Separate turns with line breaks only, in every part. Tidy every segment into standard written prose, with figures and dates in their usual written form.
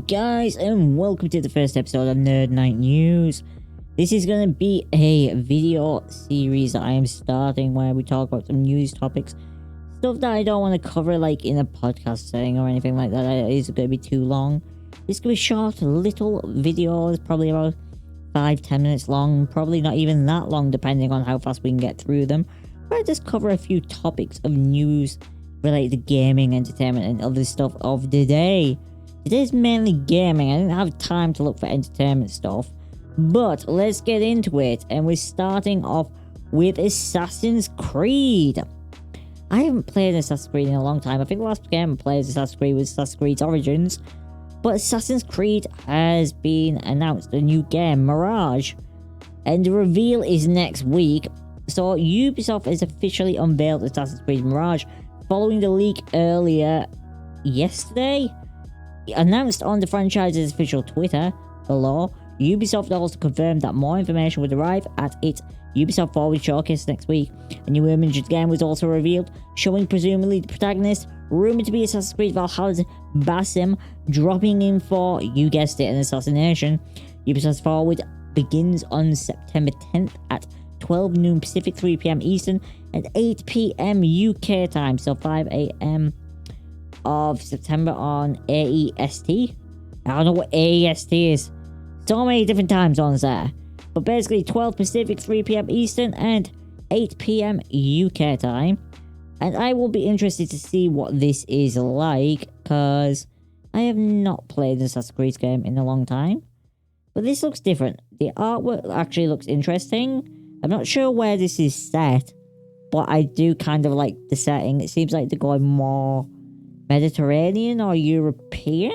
guys, and welcome to the first episode of Nerd Night News. This is going to be a video series that I am starting where we talk about some news topics. Stuff that I don't want to cover like in a podcast setting or anything like that. It is going to be too long. This could be short, little videos, probably about 5-10 minutes long. Probably not even that long depending on how fast we can get through them. But I just cover a few topics of news related to gaming, entertainment, and other stuff of the day. It is mainly gaming. I didn't have time to look for entertainment stuff. But let's get into it. And we're starting off with Assassin's Creed. I haven't played Assassin's Creed in a long time. I think the last game I played as Assassin's Creed was Assassin's Creed Origins. But Assassin's Creed has been announced. A new game, Mirage. And the reveal is next week. So Ubisoft has officially unveiled Assassin's Creed Mirage following the leak earlier yesterday. Announced on the franchise's official Twitter below, Ubisoft also confirmed that more information would arrive at its Ubisoft Forward showcase next week. A new image of the game was also revealed, showing presumably the protagonist, rumored to be Assassin's Creed Valhalla's Basim, dropping in for, you guessed it, an assassination. Ubisoft's Forward begins on September 10th at 12 noon Pacific, 3 PM Eastern, and 8 PM UK time, so 5 AM of September on AEST. I don't know what AEST is. So many different time zones there. But basically 12 Pacific, 3 PM Eastern, and 8 PM UK time. And I will be interested to see what this is like, because I have not played an Assassin's Creed game in a long time. But this looks different. The artwork actually looks interesting. I'm not sure where this is set, but I do kind of like the setting. It seems like they're going more Mediterranean or European,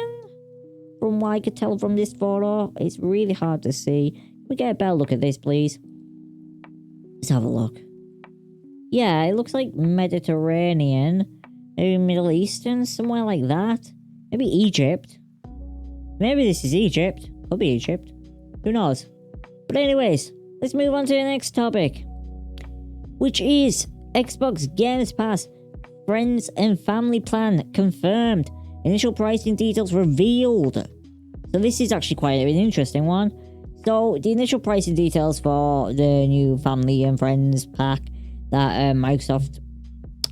from what I could tell from this photo. It's really hard to see. Can we get a better look at this, please? Let's have a look. Yeah, it looks like Mediterranean, maybe Middle Eastern, somewhere like that. Maybe Egypt. Maybe this is Egypt. Could be Egypt. Who knows? But anyways, let's move on to the next topic, which is Xbox Games Pass Friends and Family Plan confirmed. Initial pricing details revealed. So this is actually quite an interesting one. So the initial pricing details for the new Family and Friends pack that Microsoft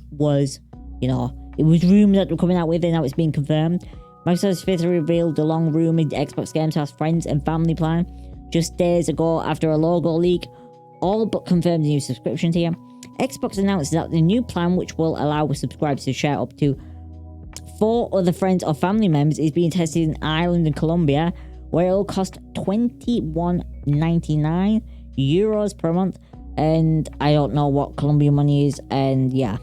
was, it was rumored that they're coming out with, and now it's been confirmed. Microsoft's fifth revealed the long-rumored Xbox Games Pass Friends and Family Plan just days ago after a logo leak, all but confirmed the new subscription tier. Xbox announced that the new plan, which will allow subscribers to share up to 4 other friends or family members, is being tested in Ireland and Colombia, where it will cost €21.99 per month. And I don't know what Colombian money is, and yeah.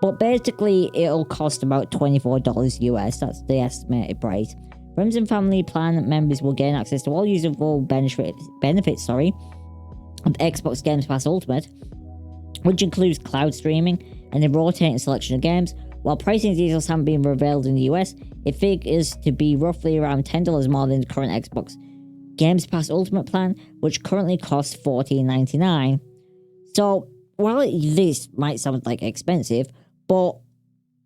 But basically, it'll cost about $24 US. That's the estimated price. Friends and Family Plan members will gain access to all usable benefits of Xbox Games Pass Ultimate, which includes cloud streaming and a rotating selection of games. While pricing details haven't been revealed in the US, it figures to be roughly around $10 more than the current Xbox Games Pass Ultimate plan, which currently costs $14.99. So, while this might sound like expensive, but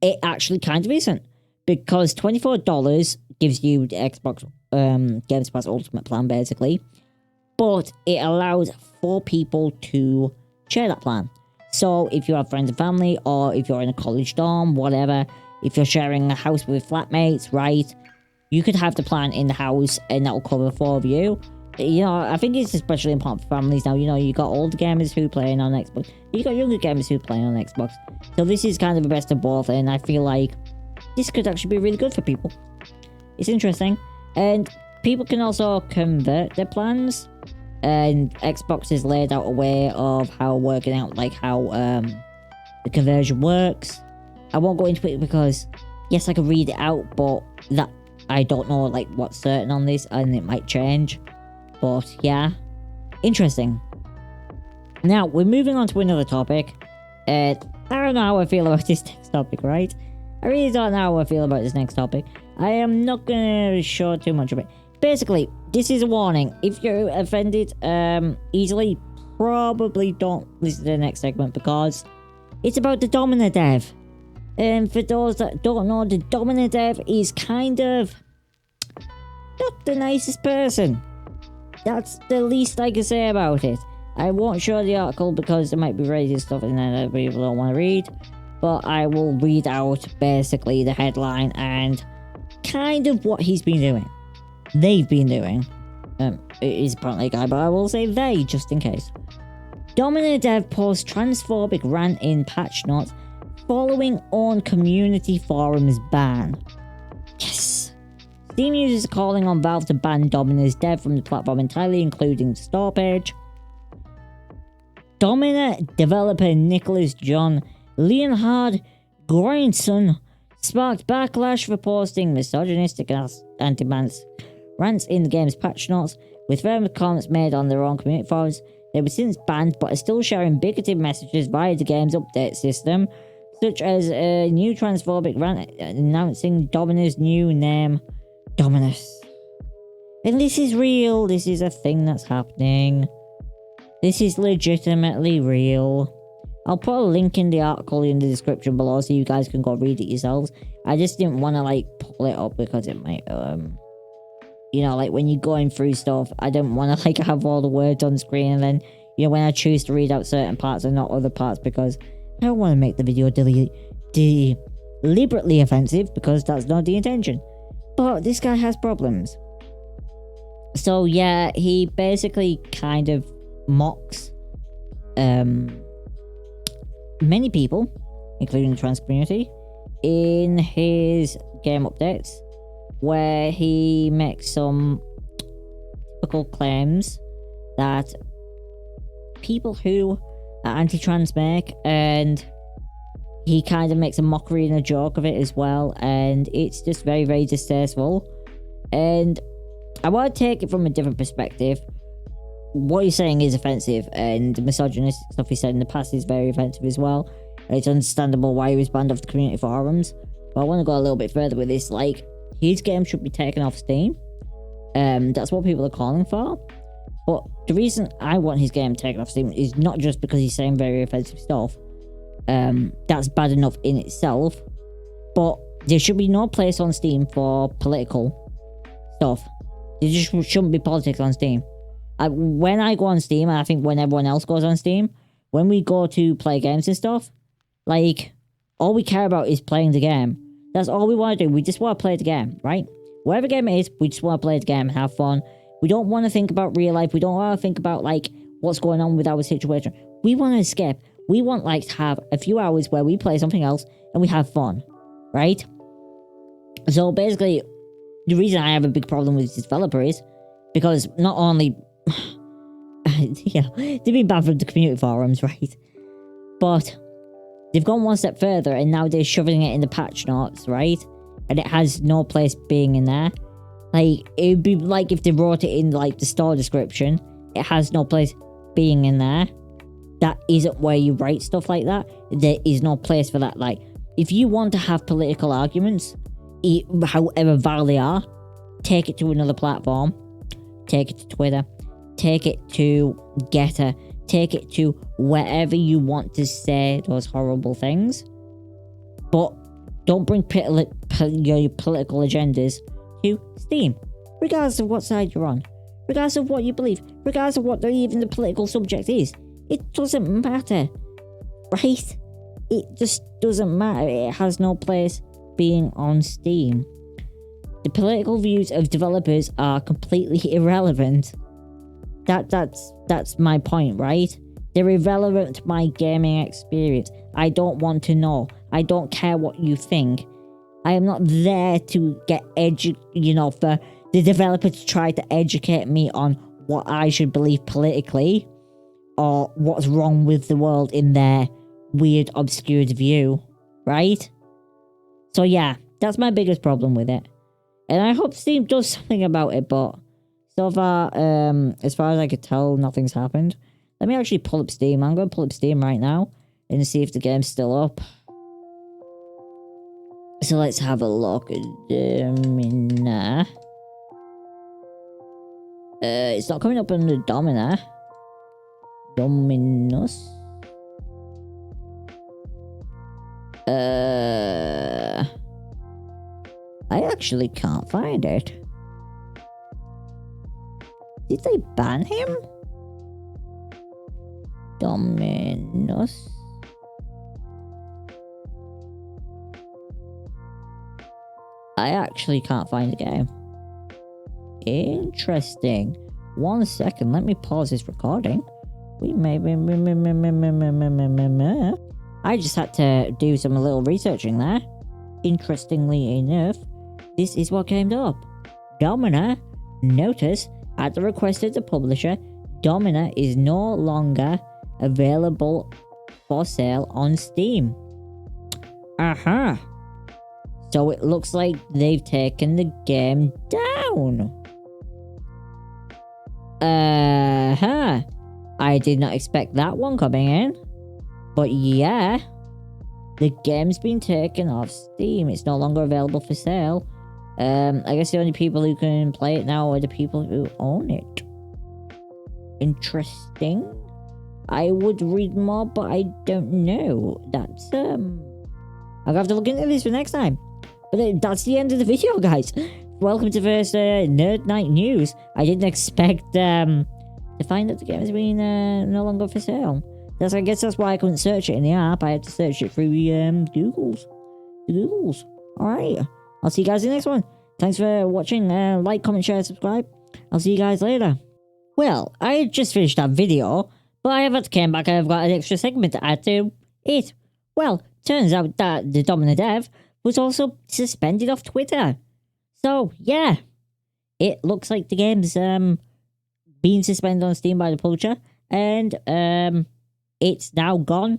it actually kind of isn't, because $24 gives you the Xbox Games Pass Ultimate plan, basically, but it allows 4 people to share that plan. So if you have friends and family, or if you're in a college dorm, whatever, if you're sharing a house with flatmates, right, you could have the plan in the house and that will cover 4 of you. I think it's especially important for families now. You got older gamers who play on Xbox, you got younger gamers who play on Xbox. So this is kind of the best of both, and I feel like this could actually be really good for people. It's interesting, and people can also convert their plans. And Xbox has laid out a way of how working out, like how the conversion works. I won't go into it because, yes, I could read it out, but that I don't know like what's certain on this, and it might change. But yeah, interesting. Now we're moving on to another topic. I don't know how I feel about this next topic, right? I really don't know how I feel about this next topic. I am not gonna show too much of it. Basically, this is a warning. If you're offended easily, probably don't listen to the next segment, because it's about the Domina dev. And for those that don't know, the Domina dev is kind of not the nicest person. That's the least I can say about it. I won't show the article because there might be racist stuff in there that people don't want to read. But I will read out basically the headline and kind of what he's been doing. They've been doing. It is apparently a guy, but I will say they just in case. Domina dev posts transphobic rant in patch notes following on community forums ban. Yes! Steam users are calling on Valve to ban Domina's dev from the platform entirely, including the store page. Domina developer Nicholas John Leonhard Grindson sparked backlash for posting misogynistic and anti-trans rants in the game's patch notes, with further comments made on their own community forums. They were since banned, but are still sharing bigoted messages via the game's update system, such as a new transphobic rant announcing Domina's new name, Dominus. And this is real. This is a thing that's happening. This is legitimately real. I'll put a link in the article in the description below so you guys can go read it yourselves. I just didn't want to like pull it up because it might you know, like when you're going through stuff, I didn't want to like have all the words on screen and then, you know, when I choose to read out certain parts and not other parts, because I don't want to make the video deliberately offensive, because that's not the intention. But this guy has problems. So yeah, he basically kind of mocks many people, including the trans community, in his game updates, where he makes some typical claims that people who are anti-trans make, and he kind of makes a mockery and a joke of it as well, and it's just very, very distasteful. And I want to take it from a different perspective. What he's saying is offensive, and the misogynistic stuff he said in the past is very offensive as well. And it's understandable why he was banned off the community forums. But I want to go a little bit further with this. Like, his game should be taken off Steam. That's what people are calling for. But the reason I want his game taken off Steam is not just because he's saying very offensive stuff. That's bad enough in itself. But there should be no place on Steam for political stuff. There just shouldn't be politics on Steam. When I go on Steam, and I think when everyone else goes on Steam, when we go to play games and stuff, like, all we care about is playing the game. That's all we want to do. We just want to play the game, right? Whatever game it is, we just want to play the game and have fun. We don't want to think about real life. We don't want to think about, like, what's going on with our situation. We want to escape. We want, like, to have a few hours where we play something else and we have fun, right? So, basically, the reason I have a big problem with this developer is because not only... yeah, they've been banned from the community forums, right? But they've gone one step further, and now they're shoving it in the patch notes, right? And it has no place being in there. Like, it would be like if they wrote it in, like, the store description. It has no place being in there. That isn't where you write stuff like that. There is no place for that. Like, if you want to have political arguments, however valid they are, take it to another platform. Take it to Twitter. Take it to Getter. Take it to wherever you want to say those horrible things. But don't bring your political agendas to Steam. Regardless of what side you're on. Regardless of what you believe. Regardless of what even the political subject is. It doesn't matter. Right? It just doesn't matter. It has no place being on Steam. The political views of developers are completely irrelevant. That's my point, right? They're irrelevant to my gaming experience. I don't want to know. I don't care what you think. I am not there to get for the developer to try to educate me on what I should believe politically, or what's wrong with the world in their weird, obscured view, right? So yeah, that's my biggest problem with it. And I hope Steam does something about it, but so far, as far as I could tell, nothing's happened. Let me actually pull up Steam. I'm going to pull up Steam right now and see if the game's still up. So let's have a look at Domina. It's not coming up under Domina. Dominus. I actually can't find it. Did they ban him? Dominus. I actually can't find the game. Interesting. 1 second, let me pause this recording. We may be... I just had to do some little researching there. Interestingly enough, this is what came up. Domina, notice, at the request of the publisher, Domina is no longer available for sale on Steam. Aha! So it looks like they've taken the game down. I did not expect that one coming in. But yeah, the game's been taken off Steam. It's no longer available for sale. I guess the only people who can play it now are the people who own it. Interesting. I would read more, but I don't know. That's, I'll have to look into this for next time. But that's the end of the video, guys. Welcome to first Nerd Night News. I didn't expect to find that the game has been no longer for sale. I guess that's why I couldn't search it in the app. I had to search it through the Googles. The Googles. Alright. I'll see you guys in the next one. Thanks for watching. Like, comment, share, subscribe. I'll see you guys later. Well, I just finished that video, but I haven't came back. I've got an extra segment to add to it. Well, turns out that the Domina dev was also suspended off Twitter. So, yeah. It looks like the game's being suspended on Steam by the publisher. And it's now gone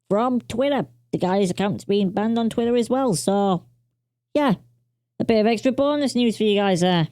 from Twitter. The guy's account's being banned on Twitter as well. So, yeah. A bit of extra bonus news for you guys there.